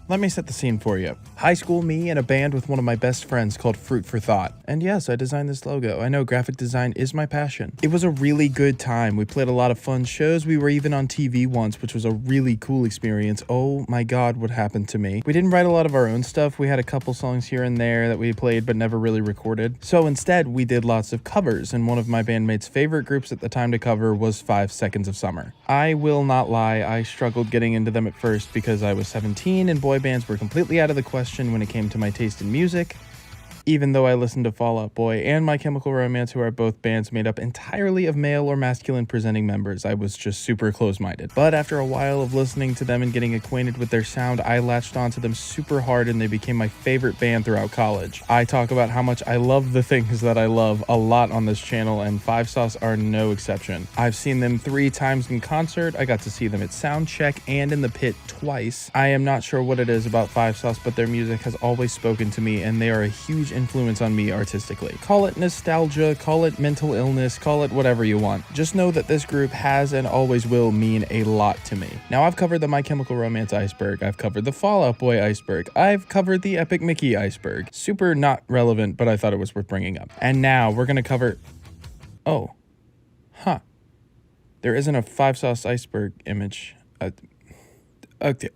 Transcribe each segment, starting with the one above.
Let me set the scene for you. High school me and a band with one of my best friends called Fruit for Thought. And yes, I designed this logo. I know graphic design is my passion. It was a really good time. We played a lot of fun shows. We were even on TV once, which was a really cool experience. Oh my God, what happened to me? We didn't write a lot of our own stuff. We had a couple songs here and there that we played but never really recorded. So instead, we did lots of covers, and one of my bandmates' favorite groups at the time to cover was 5 Seconds of Summer. I will not lie, I struggled getting into them at first because I was 17 and boy bands were completely out of the question when it came to my taste in music, even though I listened to Fall Out Boy and My Chemical Romance, who are both bands made up entirely of male or masculine presenting members. I was just super close-minded. But after a while of listening to them and getting acquainted with their sound, I latched onto them super hard and they became my favorite band throughout college. I talk about how much I love the things that I love a lot on this channel, and Five Sauce are no exception. I've seen them 3 times in concert. I got to see them at Soundcheck and in the Pit twice. I am not sure what it is about Five Sauce, but their music has always spoken to me, and they are a huge influence on me artistically. Call it nostalgia, call it mental illness, call it whatever you want. Just know that this group has and always will mean a lot to me. Now, I've covered the My Chemical Romance Iceberg, I've covered the Fall Out Boy Iceberg, I've covered the Epic Mickey Iceberg. Super not relevant, but I thought it was worth bringing up. And now we're gonna cover... Oh. Huh. There isn't a Five Sauce Iceberg image. Okay.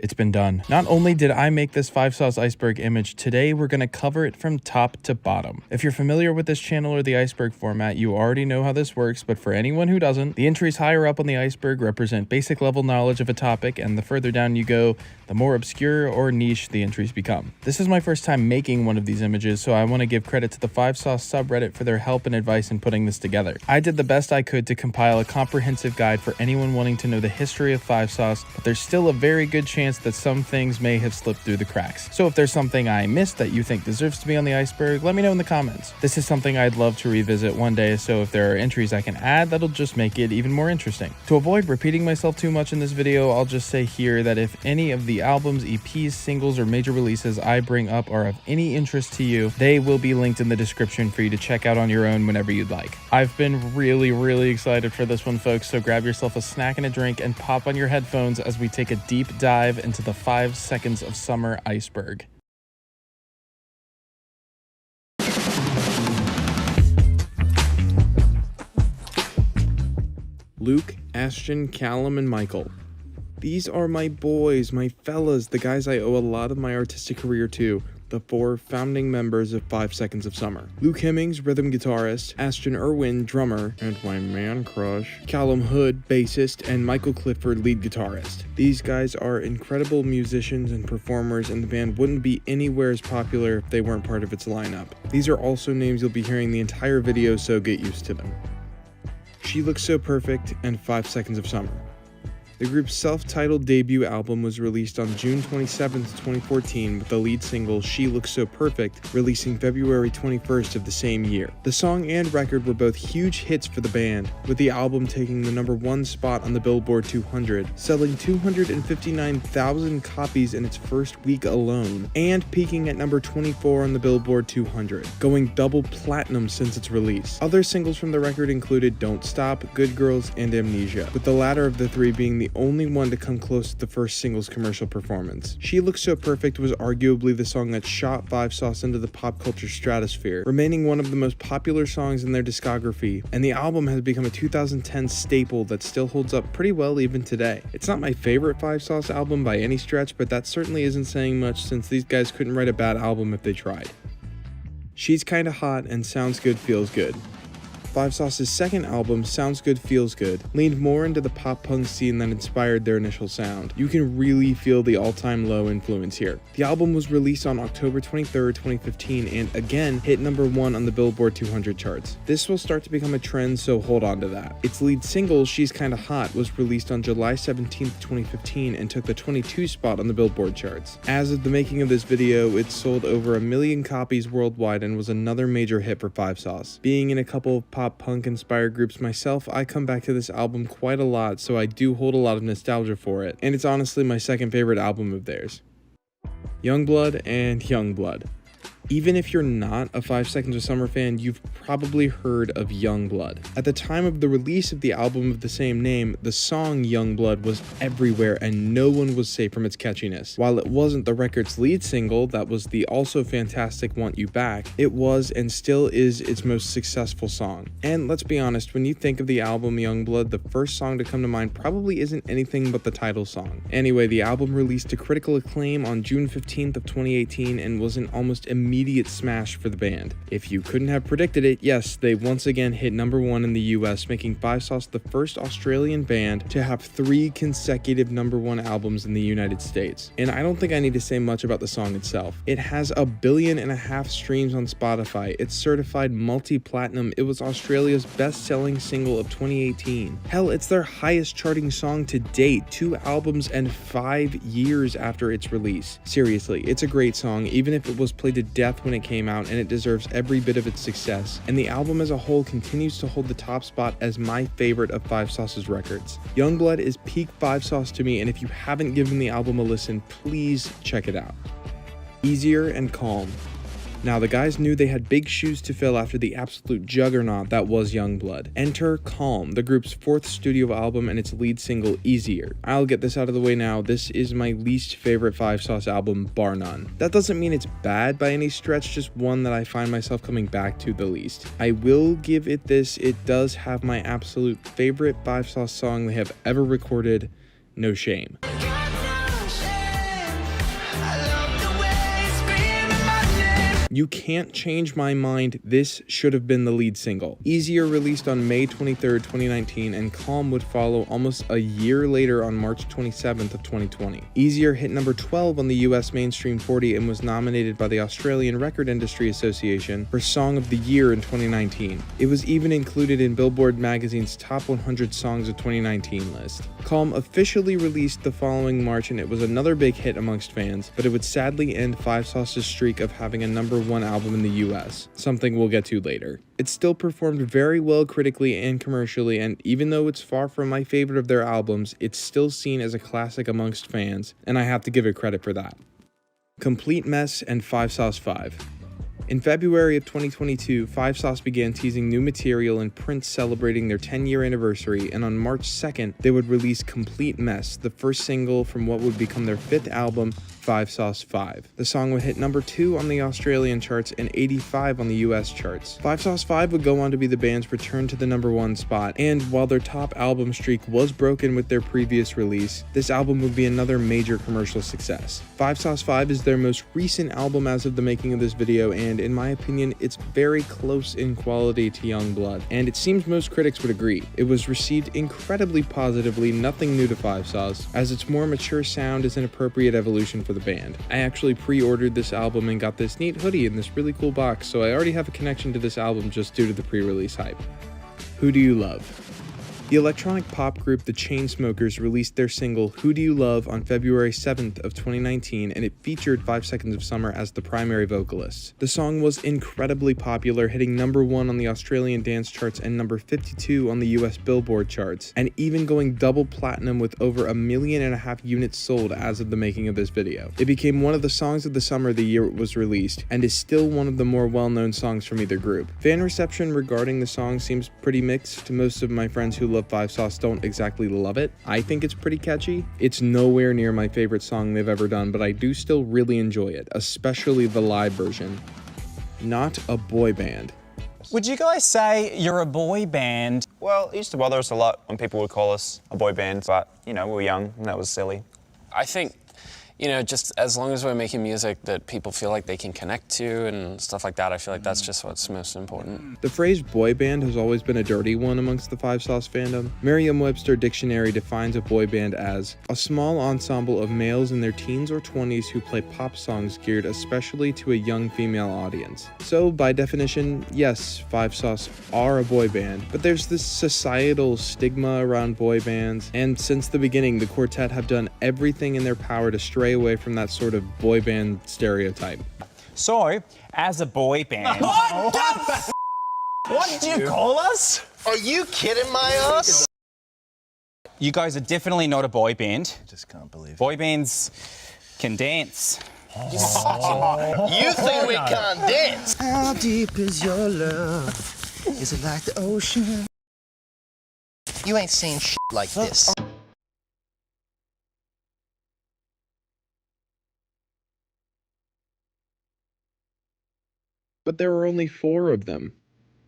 It's been done. Not only did I make this Five Sauce Iceberg image, today we're gonna cover it from top to bottom. If you're familiar with this channel or the Iceberg format, you already know how this works, but for anyone who doesn't, the entries higher up on the Iceberg represent basic level knowledge of a topic, and the further down you go, the more obscure or niche the entries become. This is my first time making one of these images, so I want to give credit to the Five Sauce subreddit for their help and advice in putting this together. I did the best I could to compile a comprehensive guide for anyone wanting to know the history of Five Sauce, but there's still a very good chance that some things may have slipped through the cracks. So if there's something I missed that you think deserves to be on the Iceberg, let me know in the comments. This is something I'd love to revisit one day, so if there are entries I can add, that'll just make it even more interesting. To avoid repeating myself too much in this video, I'll just say here that if any of the albums, EPs, singles, or major releases I bring up are of any interest to you, they will be linked in the description for you to check out on your own whenever you'd like. I've been really excited for this one, folks, so grab yourself a snack and a drink and pop on your headphones as we take a deep dive into the 5 Seconds of Summer Iceberg. Luke, Ashton, Callum, and Michael. These are my boys, my fellas, the guys I owe a lot of my artistic career to. The 4 founding members of 5 Seconds of Summer. Luke Hemmings, rhythm guitarist, Ashton Irwin, drummer, and my man crush, Callum Hood, bassist, and Michael Clifford, lead guitarist. These guys are incredible musicians and performers, and the band wouldn't be anywhere as popular if they weren't part of its lineup. These are also names you'll be hearing the entire video, so get used to them. She Looks So Perfect and 5 Seconds of Summer. The group's self-titled debut album was released on June 27, 2014, with the lead single She Looks So Perfect releasing February 21st of the same year. The song and record were both huge hits for the band, with the album taking the #1 spot on the Billboard 200, selling 259,000 copies in its first week alone, and peaking at number 24 on the Billboard 200, going double platinum since its release. Other singles from the record included Don't Stop, Good Girls, and Amnesia, with the latter of the 3 being the only one to come close to the first single's commercial performance. She Looks So Perfect was arguably the song that shot Five Sauce into the pop culture stratosphere, remaining one of the most popular songs in their discography, and the album has become a 2010 staple that still holds up pretty well even today. It's not my favorite Five Sauce album by any stretch, but that certainly isn't saying much since these guys couldn't write a bad album if they tried. She's Kinda Hot and Sounds Good Feels Good. Five Sauce's second album, Sounds Good Feels Good, leaned more into the pop-punk scene that inspired their initial sound. You can really feel the all-time low influence here. The album was released on October 23rd, 2015, and again hit #1 on the Billboard 200 charts. This will start to become a trend, so hold on to that. Its lead single, She's Kinda Hot, was released on July 17th, 2015, and took the 22 spot on the Billboard charts. As of the making of this video, it sold over 1 million copies worldwide and was another major hit for Five Sauce, being in a couple of pop punk inspired groups myself, I come back to this album quite a lot, so I do hold a lot of nostalgia for it, and it's honestly my second favorite album of theirs. Youngblood and Youngblood. Even if you're not a 5 Seconds of Summer fan, you've probably heard of Youngblood. At the time of the release of the album of the same name, the song Youngblood was everywhere and no one was safe from its catchiness. While it wasn't the record's lead single, that was the also fantastic Want You Back, it was and still is its most successful song. And let's be honest, when you think of the album Youngblood, the first song to come to mind probably isn't anything but the title song. Anyway, the album released to critical acclaim on June 15th of 2018 and was an almost immediate smash for the band. If you couldn't have predicted it, yes, they once again hit #1 in the US, making Five Sauce the first Australian band to have 3 consecutive #1 albums in the United States. And I don't think I need to say much about the song itself. It has 1.5 billion streams on Spotify. It's certified multi-platinum. It was Australia's best-selling single of 2018. Hell, it's their highest charting song to date, 2 albums and 5 years after its release. Seriously, it's a great song, even if it was played to death when it came out, and it deserves every bit of its success. And the album as a whole continues to hold the top spot as my favorite of Five Sauce's records. Youngblood is peak Five Sauce to me, and if you haven't given the album a listen, please check it out. Easier and Calm. Now, the guys knew they had big shoes to fill after the absolute juggernaut that was Youngblood. Enter Calm, the group's 4th studio album and its lead single, Easier. I'll get this out of the way now, this is my least favorite Five Sauce album, bar none. That doesn't mean it's bad by any stretch, just one that I find myself coming back to the least. I will give it this, it does have my absolute favorite Five Sauce song they have ever recorded, No Shame. You Can't Change My Mind, this should have been the lead single. Easier released on May 23rd, 2019, and Calm would follow almost a year later on March 27th of 2020. Easier hit #12 on the US Mainstream 40 and was nominated by the Australian Record Industry Association for Song of the Year in 2019. It was even included in Billboard magazine's Top 100 Songs of 2019 list. Calm officially released the following March and it was another big hit amongst fans, but it would sadly end Five Sauce's streak of having a #1 album in the US, something we'll get to later. It still performed very well critically and commercially, and even though it's far from my favorite of their albums, it's still seen as a classic amongst fans, and I have to give it credit for that. Complete Mess and Five Sauce 5. In February of 2022, Five Sauce began teasing new material in print celebrating their 10-year anniversary, and on March 2nd, they would release Complete Mess, the first single from what would become their 5th album, Five Sauce 5. The song would hit #2 on the Australian charts and 85 on the US charts. Five Sauce 5 would go on to be the band's return to the #1 spot, and while their top album streak was broken with their previous release, this album would be another major commercial success. Five Sauce 5 is their most recent album as of the making of this video, and in my opinion, it's very close in quality to Youngblood, and it seems most critics would agree. It was received incredibly positively, nothing new to Five Sauce, as its more mature sound is an appropriate evolution for the band. I actually pre-ordered this album and got this neat hoodie in this really cool box, so I already have a connection to this album just due to the pre-release hype. Who Do You Love? The electronic pop group The Chainsmokers released their single Who Do You Love on February 7th of 2019, and it featured 5 Seconds of Summer as the primary vocalists. The song was incredibly popular, hitting #1 on the Australian dance charts and #52 on the US Billboard charts, and even going double platinum with over 1.5 million units sold as of the making of this video. It became one of the songs of the summer the year it was released, and is still one of the more well-known songs from either group. Fan reception regarding the song seems pretty mixed. Most of my friends who love Five Sauce don't exactly love it. I think it's pretty catchy. It's nowhere near my favorite song they've ever done, but I do still really enjoy it, especially the live version. Not a boy band. Would you guys say you're a boy band? Well, it used to bother us a lot when people would call us a boy band, but, you know, we were young and that was silly. I think, you know, just as long as we're making music that people feel like they can connect to and stuff like that, I feel like that's just what's most important. The phrase boy band has always been a dirty one amongst the Five Sauce fandom. Merriam-Webster Dictionary defines a boy band as a small ensemble of males in their teens or 20s who play pop songs geared especially to a young female audience. So, by definition, yes, Five Sauce are a boy band, but there's this societal stigma around boy bands, and since the beginning, the quartet have done everything in their power to stray away from that sort of boy band stereotype. So, as a boy band... What did you call us? Are you kidding my ass? You guys are definitely not a boy band. Just can't believe it. Boy bands can dance. You think we can't dance? How deep is your love? Is it like the ocean? You ain't seen shit like this. But there are only 4 of them.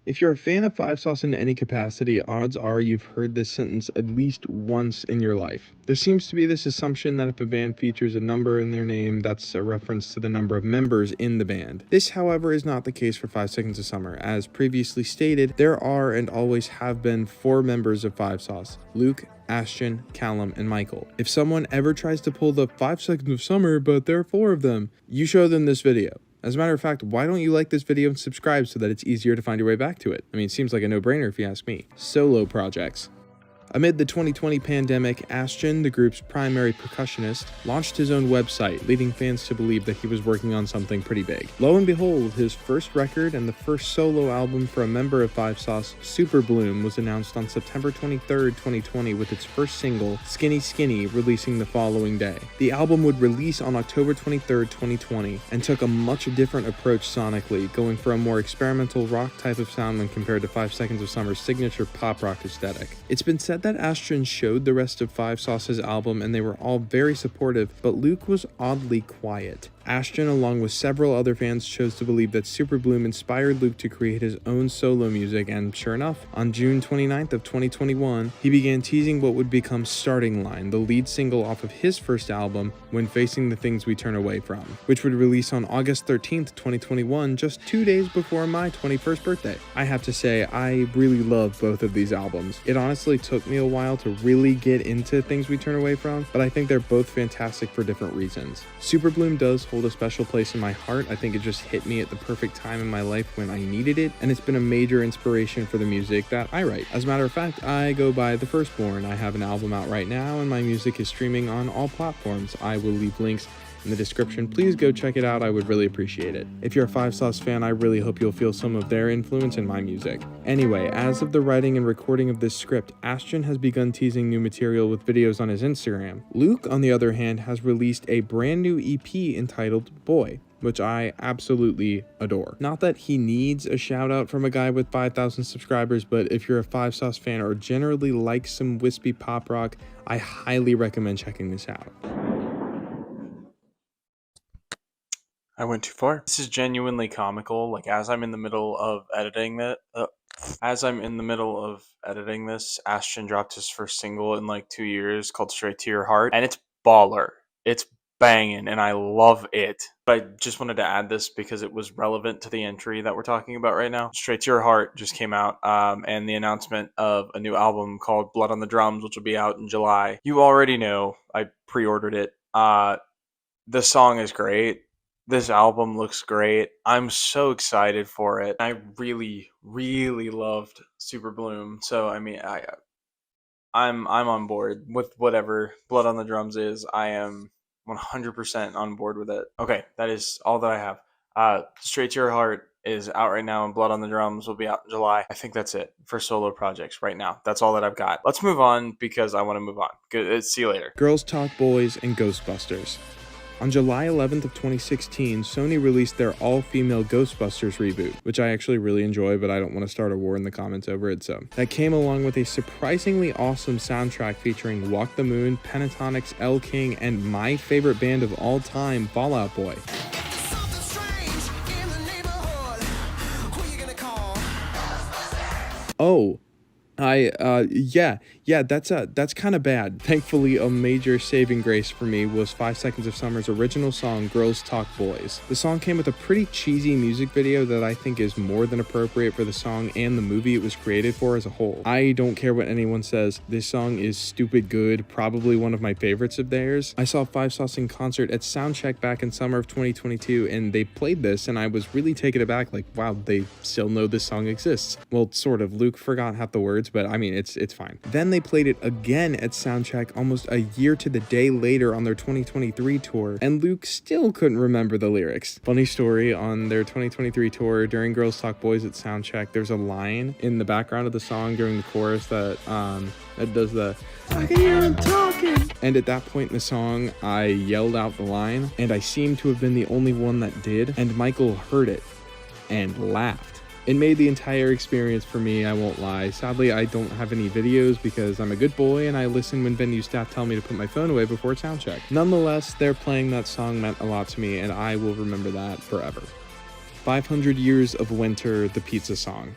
If you're a fan of Five Sauce in any capacity, odds are you've heard this sentence at least once in your life. There seems to be this assumption that if a band features a number in their name, that's a reference to the number of members in the band. This, however, is not the case for 5 Seconds of Summer. As previously stated, there are and always have been 4 members of Five Sauce: Luke, Ashton, Callum, and Michael. If someone ever tries to pull the 5 Seconds of Summer, but there are 4 of them, you show them this video. As a matter of fact, why don't you like this video and subscribe so that it's easier to find your way back to it? I mean, it seems like a no-brainer if you ask me. Solo projects. Amid the 2020 pandemic, Ashton, the group's primary percussionist, launched his own website, leading fans to believe that he was working on something pretty big. Lo and behold, his first record and the first solo album for a member of Five Sauce, Super Bloom, was announced on September 23rd, 2020, with its first single, Skinny Skinny, releasing the following day. The album would release on October 23rd, 2020, and took a much different approach sonically, going for a more experimental rock type of sound when compared to 5 Seconds of Summer's signature pop rock aesthetic. It's been said that Ashton showed the rest of Five Sauce's album and they were all very supportive, but Luke was oddly quiet. Ashton, along with several other fans, chose to believe that Super Bloom inspired Luke to create his own solo music, and sure enough, on June 29th of 2021, he began teasing what would become Starting Line, the lead single off of his first album, When Facing the Things We Turn Away From, which would release on August 13th, 2021, just 2 days before my 21st birthday. I have to say, I really love both of these albums. It honestly took me a while to really get into Things We Turn Away From, but I think they're both fantastic for different reasons. Super Bloom does hold a special place in my heart. I think it just hit me at the perfect time in my life when I needed it, and it's been a major inspiration for the music that I write. As a matter of fact, I go by The Firstborn. I have an album out right now, and my music is streaming on all platforms. I will leave links in the description. Please go check it out. I would really appreciate it. If you're a Five Sauce fan, I really hope you'll feel some of their influence in my music. Anyway, as of the writing and recording of this script, Ashton has begun teasing new material with videos on his Instagram. Luke, on the other hand, has released a brand new EP entitled Boy, which I absolutely adore. Not that he needs a shout out from a guy with 5,000 subscribers, but if you're a Five Sauce fan or generally like some wispy pop rock, I highly recommend checking this out. I went too far. This is genuinely comical. Like, as I'm in the middle of editing this, Ashton dropped his first single in like 2 years called Straight to Your Heart, and it's baller. It's banging, and I love it. But I just wanted to add this because it was relevant to the entry that we're talking about right now. Straight to Your Heart just came out, and the announcement of a new album called Blood on the Drums, which will be out in July. You already know. I pre-ordered it. The song is great. This album looks great. I'm so excited for it. I really, really loved Super Bloom. So I mean, I'm on board with whatever Blood on the Drums is. I am 100% on board with it. Okay, that is all that I have. Straight to Your Heart is out right now, and Blood on the Drums will be out in July. I think that's it for solo projects right now. That's all that I've got. Let's move on because I want to move on. Good. See you later. Girls Talk Boys and Ghostbusters. On July 11th of 2016, Sony released their all-female Ghostbusters reboot, which I actually really enjoy, but I don't want to start a war in the comments over it, so. That came along with a surprisingly awesome soundtrack featuring Walk the Moon, Pentatonics, Elle King, and my favorite band of all time, Fall Out Boy. Oh, that's kind of bad. Thankfully, a major saving grace for me was 5 Seconds of Summer's original song, Girls Talk Boys. The song came with a pretty cheesy music video that I think is more than appropriate for the song and the movie it was created for as a whole. I don't care what anyone says, this song is stupid good, probably one of my favorites of theirs. I saw Five Sauce in concert at Soundcheck back in summer of 2022, and they played this, and I was really taken aback, like, wow, they still know this song exists. Well, sort of. Luke forgot half the words, but I mean, it's fine. Then they played it again at Soundcheck almost a year to the day later on their 2023 tour, and Luke still couldn't remember the lyrics. Funny story, on their 2023 tour, during Girls Talk Boys at Soundcheck, there's a line in the background of the song during the chorus that does the "I can hear him talking," and at that point in the song, I yelled out the line, and I seemed to have been the only one that did, and Michael heard it and laughed. It made the entire experience for me, I won't lie. Sadly, I don't have any videos because I'm a good boy and I listen when venue staff tell me to put my phone away before soundcheck. Nonetheless, their playing that song meant a lot to me, and I will remember that forever. 500 Years of Winter, the Pizza Song.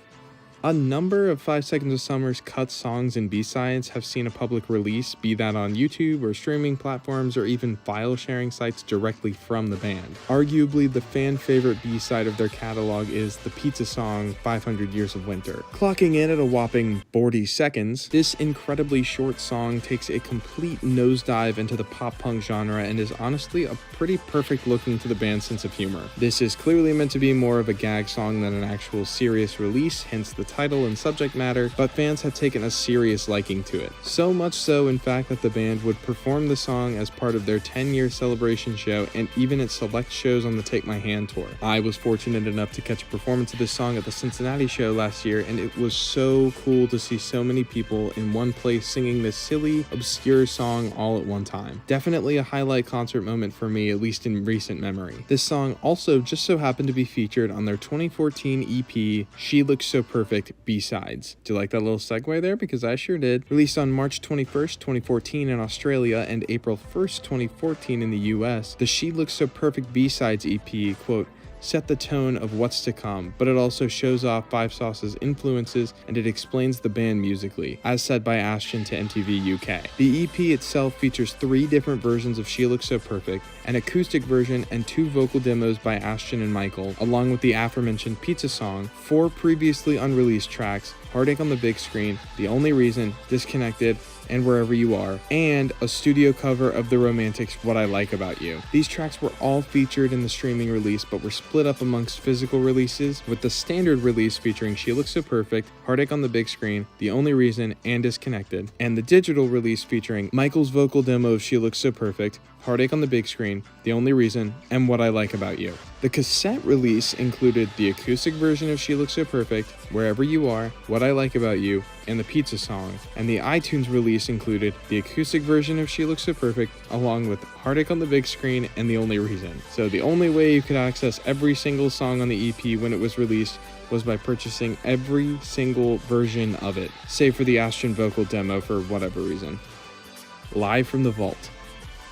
A number of 5 Seconds of Summer's cut songs and B-sides have seen a public release, be that on YouTube or streaming platforms or even file sharing sites directly from the band. Arguably, the fan favorite B-side of their catalog is the Pizza Song 500 Years of Winter. Clocking in at a whopping 40 seconds, this incredibly short song takes a complete nosedive into the pop-punk genre and is honestly a pretty perfect look into the band's sense of humor. This is clearly meant to be more of a gag song than an actual serious release, hence the title and subject matter, but fans had taken a serious liking to it. So much so, in fact, that the band would perform the song as part of their 10-year celebration show and even at select shows on the Take My Hand tour. I was fortunate enough to catch a performance of this song at the Cincinnati show last year, and it was so cool to see so many people in one place singing this silly, obscure song all at one time. Definitely a highlight concert moment for me, at least in recent memory. This song also just so happened to be featured on their 2014 EP, She Looks So Perfect B-sides. Do you like that little segue there? Because I sure did. Released on March 21st, 2014 in Australia and April 1st, 2014 in the US, the She Looks So Perfect B-sides EP, quote, set the tone of what's to come, but it also shows off Five Sauce's influences and it explains the band musically, as said by Ashton to MTV UK. The EP itself features 3 different versions of She Looks So Perfect, an acoustic version and 2 vocal demos by Ashton and Michael, along with the aforementioned Pizza Song, 4 previously unreleased tracks, Heartache on the Big Screen, The Only Reason, Disconnected, and Wherever You Are, and a studio cover of The Romantics' What I Like About You. These tracks were all featured in the streaming release, but were split up amongst physical releases, with the standard release featuring She Looks So Perfect, Heartache on the Big Screen, The Only Reason, and Disconnected, and the digital release featuring Michael's vocal demo of She Looks So Perfect, Heartache on the Big Screen, The Only Reason, and What I Like About You. The cassette release included the acoustic version of She Looks So Perfect, Wherever You Are, What I Like About You, and the Pizza Song, and the iTunes release included the acoustic version of She Looks So Perfect, along with Heartache on the Big Screen and The Only Reason. So the only way you could access every single song on the EP when it was released was by purchasing every single version of it, save for the Ashton vocal demo for whatever reason. Live from the Vault.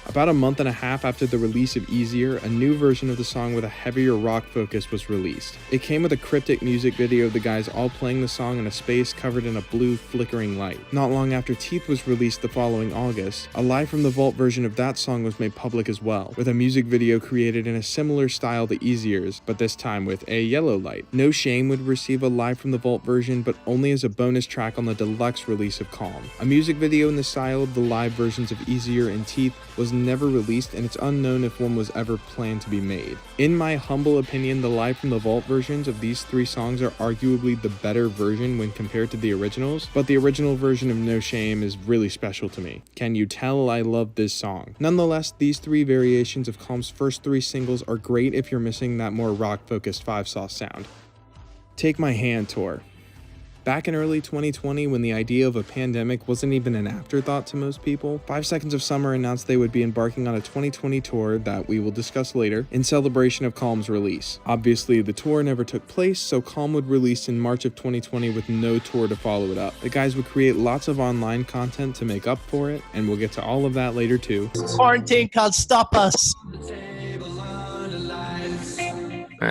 About a month and a half after the release of Easier, a new version of the song with a heavier rock focus was released. It came with a cryptic music video of the guys all playing the song in a space covered in a blue flickering light. Not long after Teeth was released the following August, a Live from the Vault version of that song was made public as well, with a music video created in a similar style to Easier's, but this time with a yellow light. No Shame would receive a Live from the Vault version, but only as a bonus track on the deluxe release of Calm. A music video in the style of the live versions of Easier and Teeth was never released, and it's unknown if one was ever planned to be made. In my humble opinion, the Live from the Vault versions of these 3 songs are arguably the better version when compared to the originals, but the original version of No Shame is really special to me. Can you tell I love this song? Nonetheless, these 3 variations of Calm's first 3 singles are great if you're missing that more rock-focused Five Sauce sound. Take My Hand tour. Back in early 2020, when the idea of a pandemic wasn't even an afterthought to most people, 5 Seconds of Summer announced they would be embarking on a 2020 tour that we will discuss later in celebration of Calm's release. Obviously, the tour never took place, so Calm would release in March of 2020 with no tour to follow it up. The guys would create lots of online content to make up for it, and we'll get to all of that later too. Quarantine can't stop us.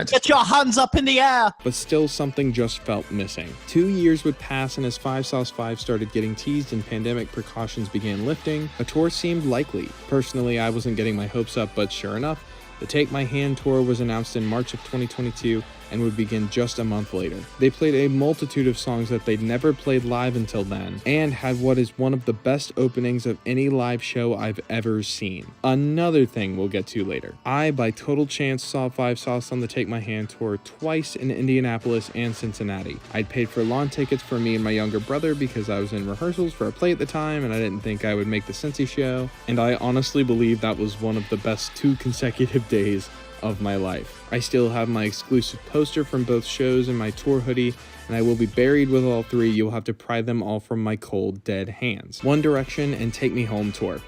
Get your hands up in the air. But still, something just felt missing. 2 years would pass, and as 5 Sauce 5 started getting teased and pandemic precautions began lifting, a tour seemed likely. Personally, I wasn't getting my hopes up, but sure enough, the Take My Hand tour was announced in March of 2022, and would begin just a month later. They played a multitude of songs that they'd never played live until then, and had what is one of the best openings of any live show I've ever seen. Another thing we'll get to later. I, by total chance, saw Five Sauce on the Take My Hand tour twice in Indianapolis and Cincinnati. I'd paid for lawn tickets for me and my younger brother because I was in rehearsals for a play at the time and I didn't think I would make the Cincy show, and I honestly believe that was one of the best 2 consecutive days of my life. I still have my exclusive poster from both shows and my tour hoodie, and I will be buried with all 3. You'll have to pry them all from my cold, dead hands. One Direction and Take Me Home tour.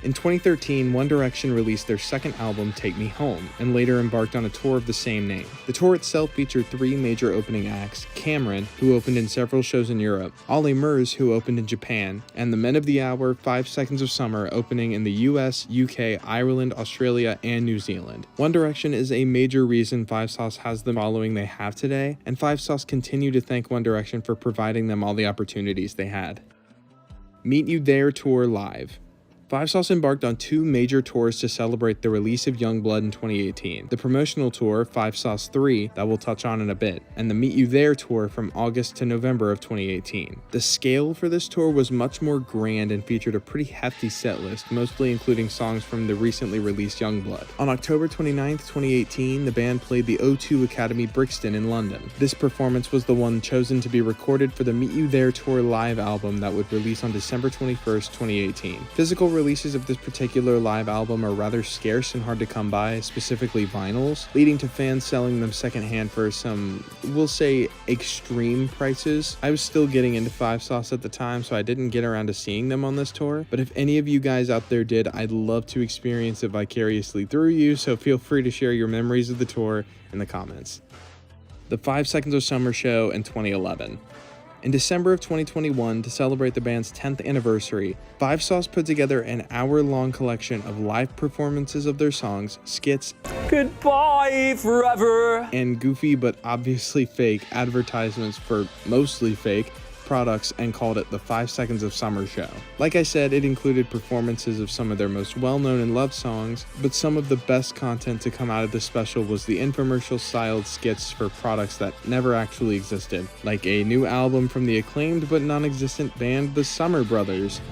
In 2013, One Direction released their second album, Take Me Home, and later embarked on a tour of the same name. The tour itself featured 3 major opening acts: Cameron, who opened in several shows in Europe, Ollie Murs, who opened in Japan, and the Men of the Hour, 5 Seconds of Summer, opening in the US, UK, Ireland, Australia, and New Zealand. One Direction is a major reason Five Sauce has the following they have today, and Five Sauce continue to thank One Direction for providing them all the opportunities they had. Meet You There tour live. Five Sauce embarked on 2 major tours to celebrate the release of Youngblood in 2018. The promotional tour, Five Sauce 3, that we'll touch on in a bit, and the Meet You There tour from August to November of 2018. The scale for this tour was much more grand and featured a pretty hefty set list, mostly including songs from the recently released Youngblood. On October 29th, 2018, the band played the O2 Academy Brixton in London. This performance was the one chosen to be recorded for the Meet You There tour live album that would release on December 21st, 2018. Physical releases of this particular live album are rather scarce and hard to come by, specifically vinyls, leading to fans selling them secondhand for some, we'll say, extreme prices. I was still getting into Five Sauce at the time, so I didn't get around to seeing them on this tour, but if any of you guys out there did, I'd love to experience it vicariously through you, so feel free to share your memories of the tour in the comments. The 5 Seconds of Summer show in 2011. In December of 2021, to celebrate the band's 10th anniversary, Five Sauce put together an hour-long collection of live performances of their songs, skits, Goodbye forever. and goofy but obviously fake advertisements for mostly fake products, and called it the 5 Seconds of Summer show. Like I said, it included performances of some of their most well-known and loved songs, but some of the best content to come out of this special was the infomercial-styled skits for products that never actually existed, like a new album from the acclaimed but non-existent band The Summer Brothers,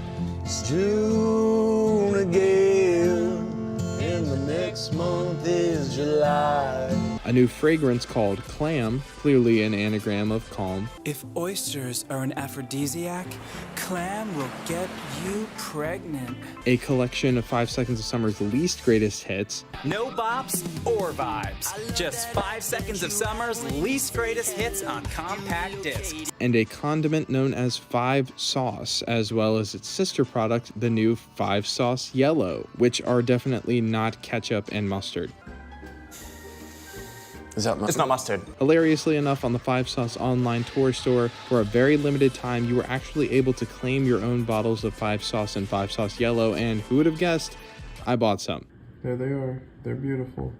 June again, and the next month is July. a new fragrance called Clam, clearly an anagram of calm, If oysters are an aphrodisiac, clam will get you pregnant. a collection of 5 Seconds of Summer's least greatest hits, No bops or vibes. Just 5 Seconds of Summer's least greatest hits on compact disc. and a condiment known as Five Sauce, as well as its sister product, the new Five Sauce Yellow, which are definitely not ketchup and mustard. Is that It's not mustard. Hilariously enough, on the Five Sauce online tour store, for a very limited time, you were actually able to claim your own bottles of Five Sauce and Five Sauce Yellow, and who would have guessed, I bought some. There they are. They're beautiful.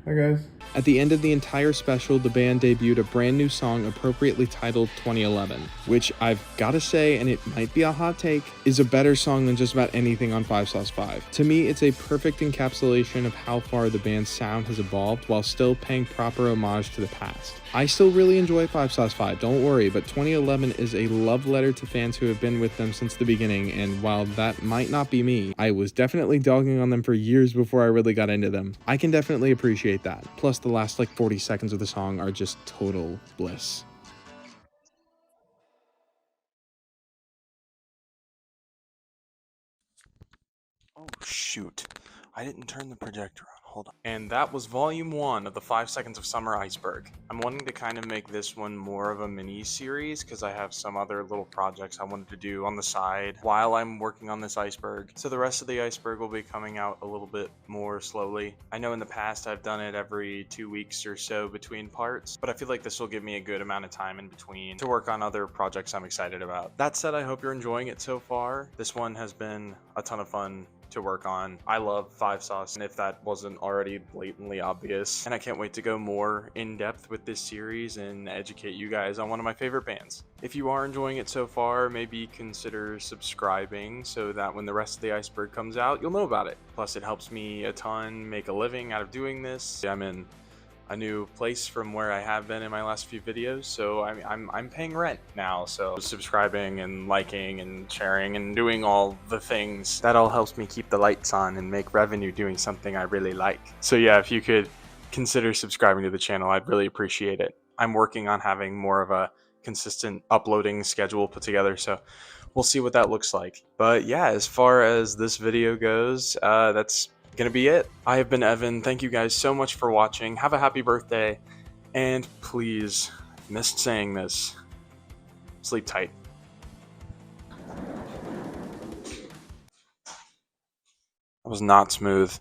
Hi guys. At the end of the entire special, the band debuted a brand new song appropriately titled 2011, which I've gotta say, and it might be a hot take, is a better song than just about anything on Five Sauce 5. To me, it's a perfect encapsulation of how far the band's sound has evolved while still paying proper homage to the past. I still really enjoy Five Sauce 5, don't worry, but 2011 is a love letter to fans who have been with them since the beginning, and while that might not be me, I was definitely dogging on them for years before I really got into them. I can definitely appreciate that. Plus, the last like 40 seconds of the song are just total bliss. Oh shoot, I didn't turn the projector on. Hold on. And that was volume 1 of the 5 Seconds of Summer Iceberg. I'm wanting to kind of make this one more of a mini series because I have some other little projects I wanted to do on the side while I'm working on this iceberg. So the rest of the iceberg will be coming out a little bit more slowly. I know in the past I've done it every 2 weeks or so between parts, but I feel like this will give me a good amount of time in between to work on other projects I'm excited about. That said, I hope you're enjoying it so far. This one has been a ton of fun to work on. I love 5 Sauce, and if that wasn't already blatantly obvious, and I can't wait to go more in depth with this series and educate you guys on one of my favorite bands. If you are enjoying it so far, maybe consider subscribing so that when the rest of the Iceberg comes out, you'll know about it. Plus, it helps me a ton make a living out of doing this. I'm in a new place from where I have been in my last few videos, so I'm paying rent now. So subscribing and liking and sharing and doing all the things, that all helps me keep the lights on and make revenue doing something I really like. So yeah, if you could consider subscribing to the channel, I'd really appreciate it. I'm working on having more of a consistent uploading schedule put together, so we'll see what that looks like. But yeah, as far as this video goes, that's gonna be it. I have been Evan. Thank you guys so much for watching. Have a happy birthday, and please, missed saying this, sleep tight. That was not smooth.